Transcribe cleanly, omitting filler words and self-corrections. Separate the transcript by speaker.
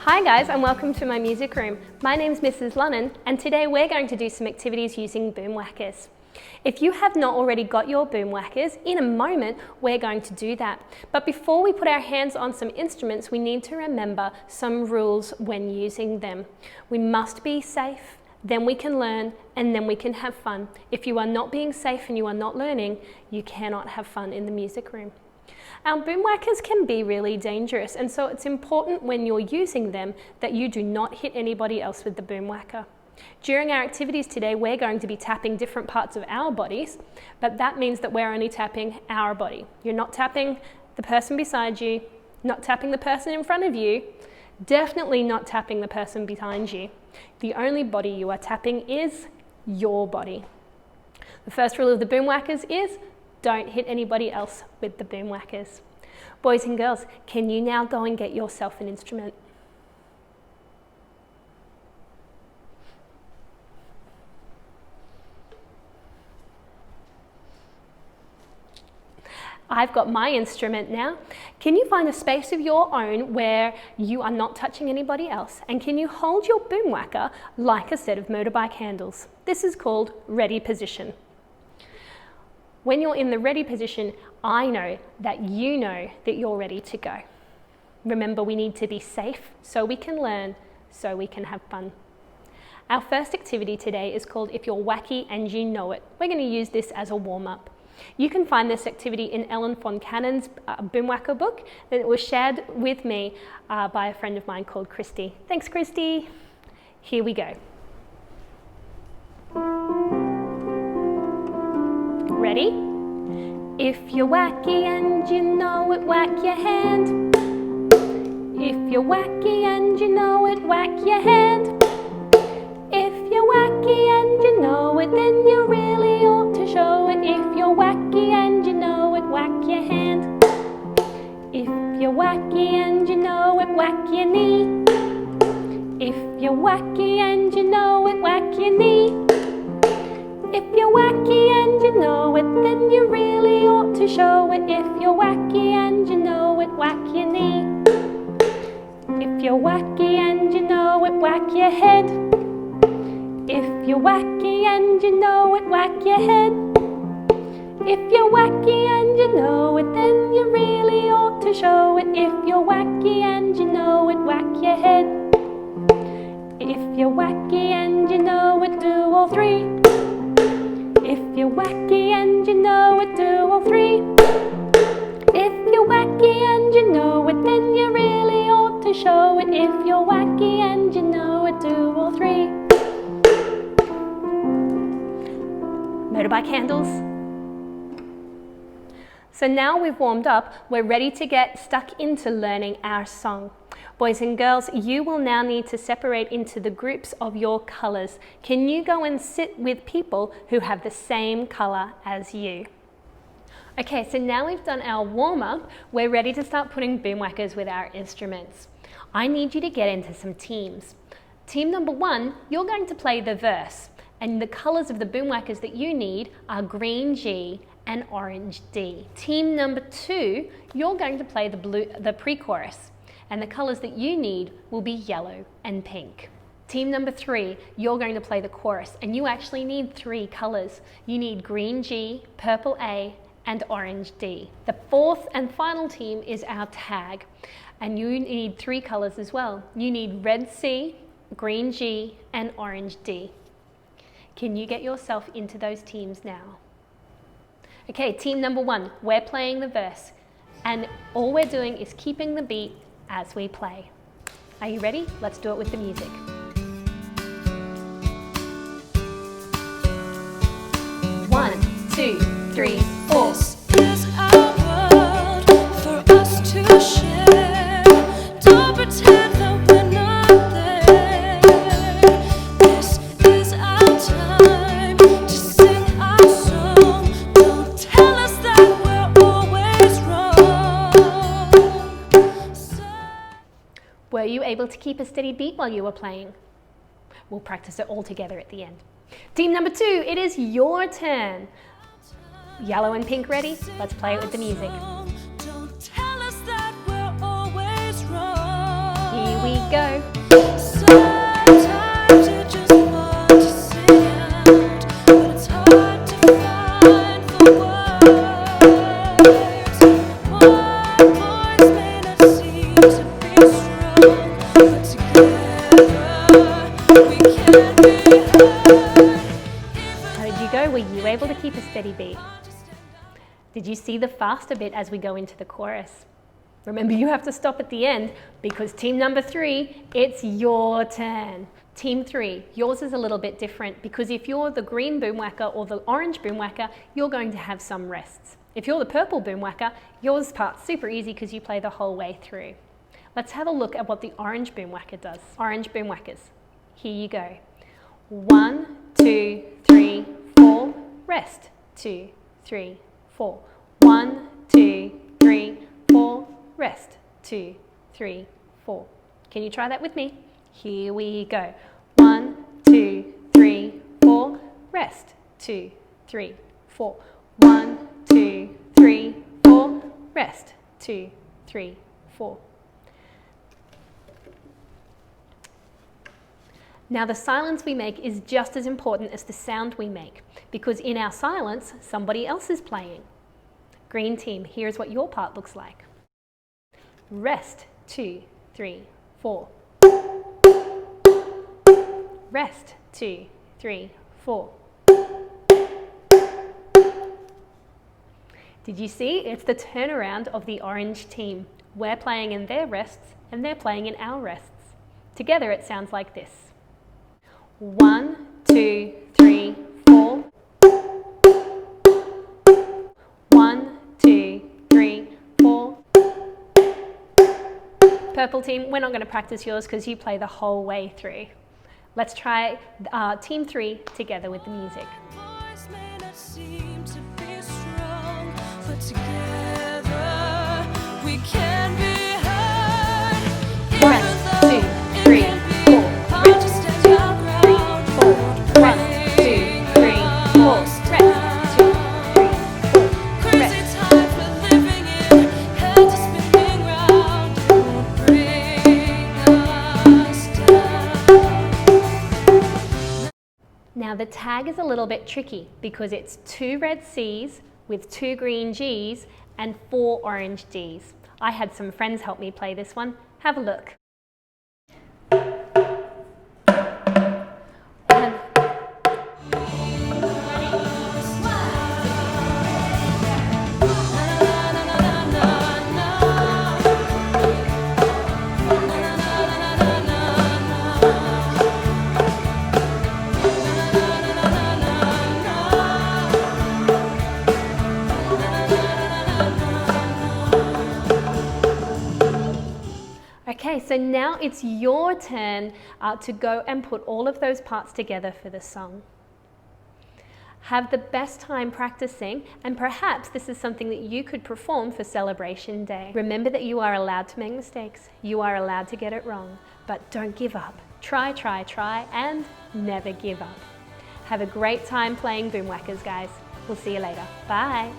Speaker 1: Hi guys, and welcome to my music room. My name's Mrs. Lunnan, and today we're going to do some activities using Boomwhackers. If you have not already got your Boomwhackers, in a moment we're going to do that. But before we put our hands on some instruments, we need to remember some rules when using them. We must be safe, then we can learn, and then we can have fun. If you are not being safe and you are not learning, you cannot have fun in the music room. Our Boomwhackers can be really dangerous, and so it's important when you're using them that you do not hit anybody else with the Boomwhacker. During our activities today, we're going to be tapping different parts of our bodies, but that means that we're only tapping our body. You're not tapping the person beside you, not tapping the person in front of you, definitely not tapping the person behind you. The only body you are tapping is your body. The first rule of the Boomwhackers is don't hit anybody else with the Boomwhackers. Boys and girls, can you now go and get yourself an instrument? I've got my instrument now. Can you find a space of your own where you are not touching anybody else? And can you hold your Boomwhacker like a set of motorbike handles? This is called ready position. When you're in the ready position, I know that you know that you're ready to go. Remember, we need to be safe so we can learn, so we can have fun. Our first activity today is called If You're Wacky and You Know It. We're going to use this as a warm-up. You can find this activity in Ellen Foncannon's Boomwhacker book, and it was shared with me by a friend of mine called Christy. Thanks, Christy. Here we go. Ready? If you're wacky and you know it, whack your hand. If you're wacky and you know it, whack your hand. If you're wacky and you know it, then you really ought to show it. If you're wacky and you know it, whack your hand. If you're wacky and you know it, whack your knee. If you're wacky and you know it, whack your knee. If you're wacky and you know it, then you really ought to show it. If you're wacky and you know it, whack your knee. If you're wacky and you know it, whack your head. If you're wacky and you know it, whack your head. If you're wacky and you know it, then you really ought to show it. If you're wacky and you know it, whack your head. If you're wacky and you know it, do all three. If you're wacky and you know it, do all three. If you're wacky and you know it, then you really ought to show it. If you're wacky and you know it, do all three. Motorbike handles. So now we've warmed up, we're ready to get stuck into learning our song. Boys and girls, you will now need to separate into the groups of your colours. Can you go and sit with people who have the same colour as you? Okay, so now we've done our warm-up, we're ready to start putting Boomwhackers with our instruments. I need you to get into some teams. Team number 1, you're going to play the verse, and the colours of the Boomwhackers that you need are green G and orange D. Team number 2, you're going to play the pre-chorus, and the colours that you need will be yellow and pink. Team number 3, you're going to play the chorus, and you actually need 3 colours. You need green G, purple A, and orange D. The fourth and final team is our tag, and you need 3 colours as well. You need red C, green G, and orange D. Can you get yourself into those teams now? Okay, team number 1, we're playing the verse, and all we're doing is keeping the beat as we play. Are you ready? Let's do it with the music. One, two, three, four.
Speaker 2: This is our world for us to share. Don't pretend that we're not there. This is our time to sing our song. Don't tell us that we're always wrong.
Speaker 1: Were you able to keep a steady beat while you were playing? We'll practice it all together at the end. Team number 2, it is your turn. Yellow and pink ready? Let's play it with the music.
Speaker 2: Don't tell us that we're always wrong.
Speaker 1: Here we go.
Speaker 2: boys may not seem to be strong, but together we can be heard.
Speaker 1: How did you go? Were you able to keep a steady beat? Did you see the faster bit as we go into the chorus? Remember, you have to stop at the end because team number 3, it's your turn. Team 3, yours is a little bit different because if you're the green boomwhacker or the orange boomwhacker, you're going to have some rests. If you're the purple boomwhacker, yours part's super easy because you play the whole way through. Let's have a look at what the orange boomwhacker does. Orange boomwhackers, here you go. 1, 2, 3, 4, rest. 2, 3, 4. 1, 2, 3, 4, rest. 2, 3, 4. Can you try that with me? Here we go. 1, 2, 3, 4, rest. 2, 3, 4. 1, 2, 3, 4, rest. 2, 3, 4. Now the silence we make is just as important as the sound we make because in our silence, somebody else is playing. Green team, here's what your part looks like. Rest, 2, 3, 4. Rest, 2, 3, 4. Did you see? It's the turnaround of the orange team. We're playing in their rests and they're playing in our rests. Together it sounds like this. 1, 2, 3, 4. 1, 2, 3, 4. Purple team, we're not going to practice yours because you play the whole way through. Let's try team 3 together with the music.
Speaker 2: Boys may not seem to be strong, but together we can be heard.
Speaker 1: 1, 2, 3, 4.
Speaker 2: Hard to stand our ground.
Speaker 1: 1, 2, 3, 4. Rest. 2, 3, 4.
Speaker 2: Crazy times we're living in, heads are spinning round. Don't bring us down.
Speaker 1: Now the tag is a little bit tricky because it's 2 red C's with 2 green G's and 4 orange D's. I had some friends help me play this one. Have a look. 1. Okay, so now it's your turn to go and put all of those parts together for the song. Have the best time practicing, and perhaps this is something that you could perform for Celebration Day. Remember that you are allowed to make mistakes, you are allowed to get it wrong, but don't give up. Try, try, try, and never give up. Have a great time playing Boomwhackers, guys. We'll see you later. Bye.